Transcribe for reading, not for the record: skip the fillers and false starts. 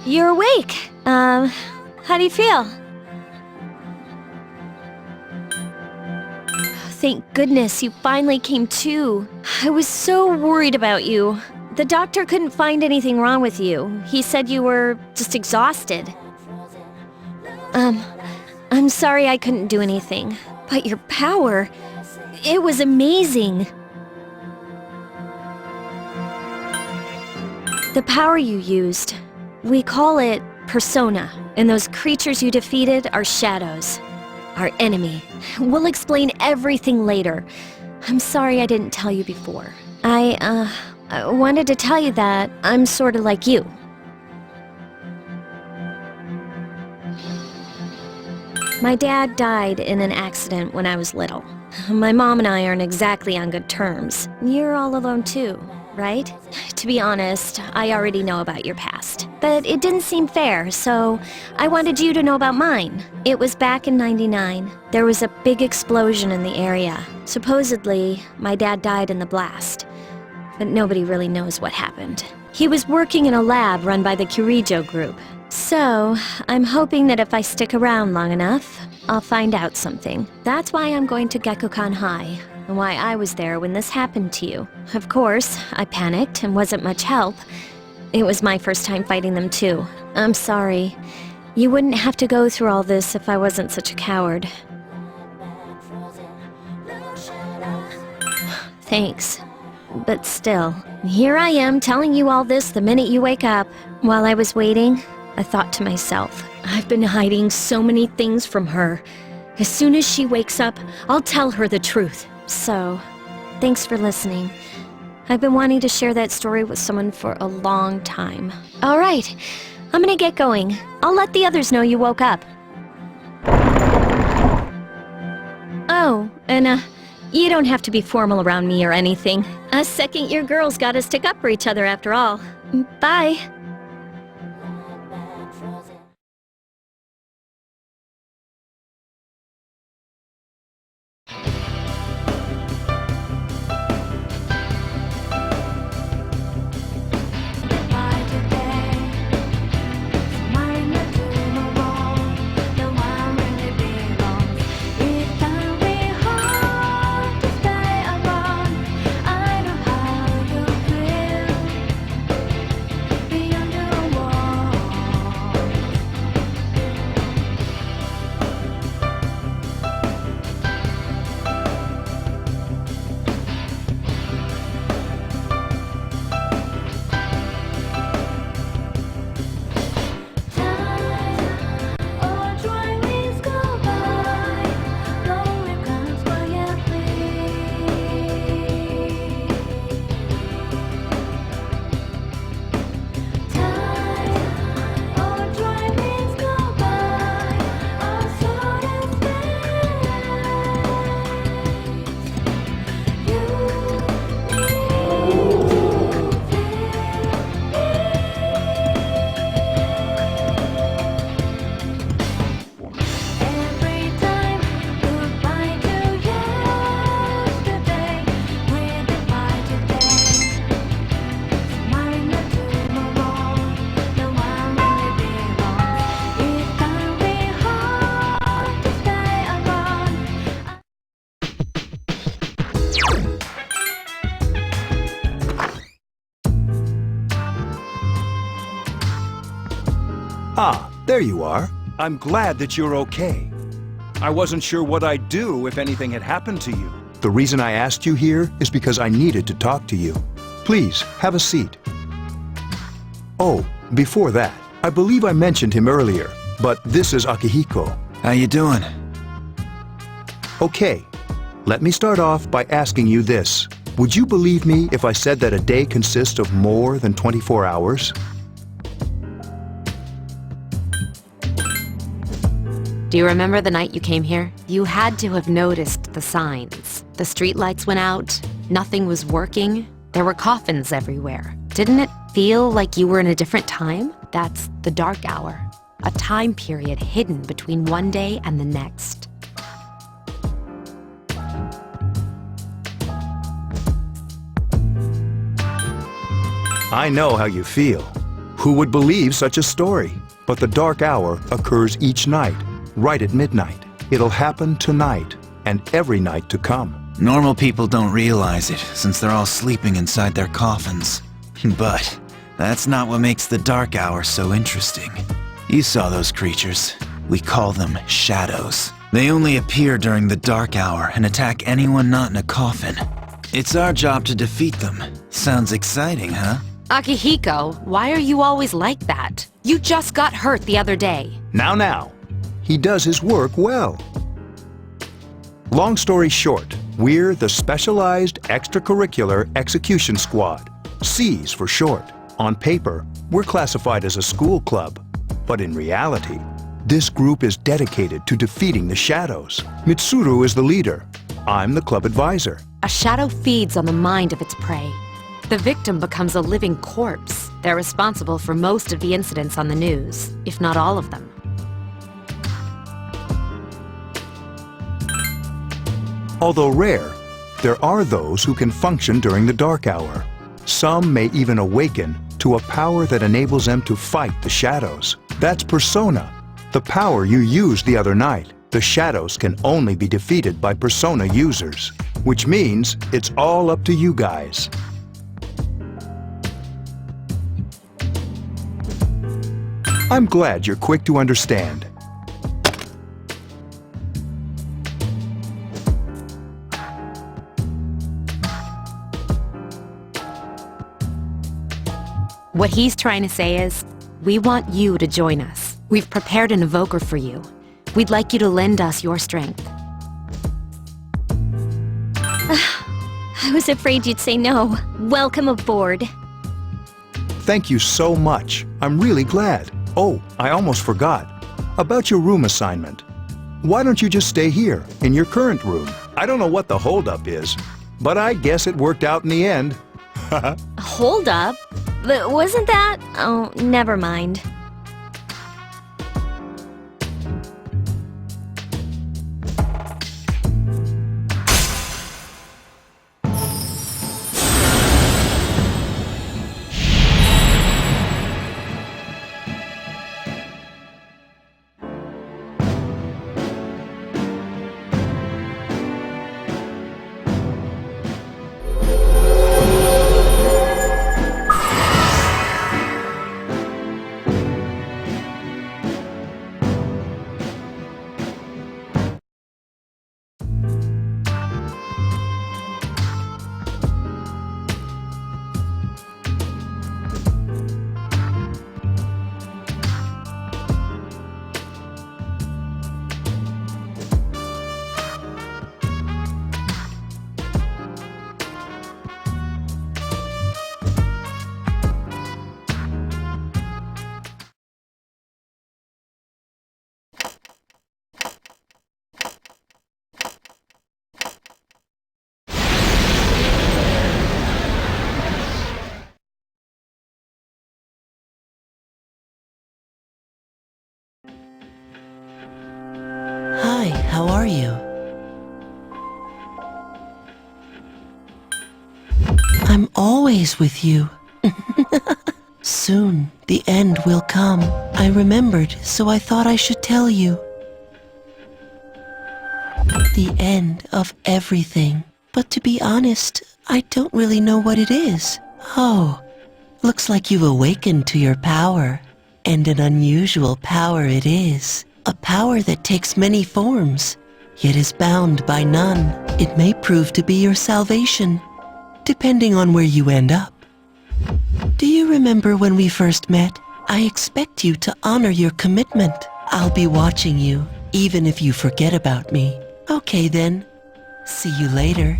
You're awake. How do you feel? Thank goodness you finally came to. I was so worried about you. The doctor couldn't find anything wrong with you. He said you were just exhausted. I'm sorry I couldn't do anything. But your power, it was amazing. The power you used, we call it Persona, and those creatures you defeated are shadows. Our enemy. We'll explain everything later. I'm sorry I didn't tell you before. I wanted to tell you that I'm sorta like you. My dad died in an accident when I was little. My mom and I aren't exactly on good terms. You're all alone too, right? To be honest, I already know about your past. But it didn't seem fair, so I wanted you to know about mine. It was back in '99. There was a big explosion in the area. Supposedly, my dad died in the blast. But nobody really knows what happened. He was working in a lab run by the Kirijo group. So, I'm hoping that if I stick around long enough, I'll find out something. That's why I'm going to Gekkoukan High, and why I was there when this happened to you. Of course, I panicked and wasn't much help. It was my first time fighting them too. I'm sorry. You wouldn't have to go through all this if I wasn't such a coward. Thanks. But still, here I am telling you all this the minute you wake up. While I was waiting, I thought to myself, I've been hiding so many things from her. As soon as she wakes up, I'll tell her the truth. So, thanks for listening. I've been wanting to share that story with someone for a long time. All right, I'm gonna get going. I'll let the others know you woke up. Oh, and you don't have to be formal around me or anything. Us second-year girls gotta stick up for each other after all. Bye. Ah, there you are. I'm glad that you're okay. I wasn't sure what I'd do if anything had happened to you. The reason I asked you here is because I needed to talk to you. Please, have a seat. Oh, before that, I believe I mentioned him earlier, but this is Akihiko. How you doing? Okay, let me start off by asking you this. Would you believe me if I said that a day consists of more than 24 hours? Do you remember the night you came here? You had to have noticed the signs. The streetlights went out, nothing was working, there were coffins everywhere. Didn't it feel like you were in a different time? That's the dark hour, a time period hidden between one day and the next. I know how you feel. Who would believe such a story? But the dark hour occurs each night, right at midnight. It'll happen tonight, and every night to come. Normal people don't realize it, since they're all sleeping inside their coffins. But that's not what makes the dark hour so interesting. You saw those creatures. We call them shadows. They only appear during the dark hour and attack anyone not in a coffin. It's our job to defeat them. Sounds exciting, huh? Akihiko, why are you always like that? You just got hurt the other day. Now. He does his work well. Long story short, we're the Specialized Extracurricular Execution Squad, SEAS for short. On paper, we're classified as a school club, but in reality, this group is dedicated to defeating the shadows. Mitsuru is the leader. I'm the club advisor. A shadow feeds on the mind of its prey. The victim becomes a living corpse. They're responsible for most of the incidents on the news, if not all of them. Although rare, there are those who can function during the dark hour. Some may even awaken to a power that enables them to fight the shadows. That's Persona, the power you used the other night. The shadows can only be defeated by Persona users, which means it's all up to you guys. I'm glad you're quick to understand. What he's trying to say is, we want you to join us. We've prepared an evoker for you. We'd like you to lend us your strength. I was afraid you'd say no. Welcome aboard. Thank you so much. I'm really glad. Oh, I almost forgot. About your room assignment. Why don't you just stay here, in your current room? I don't know what the holdup is, but I guess it worked out in the end. Hold up. But wasn't that? Oh, never mind. Hi, how are you? I'm always with you. Soon, the end will come. I remembered, so I thought I should tell you. The end of everything. But to be honest, I don't really know what it is. Oh, looks like you've awakened to your power. And an unusual power it is. A power that takes many forms, yet is bound by none. It may prove to be your salvation, depending on where you end up. Do you remember when we first met? I expect you to honor your commitment. I'll be watching you, even if you forget about me. Okay then. See you later.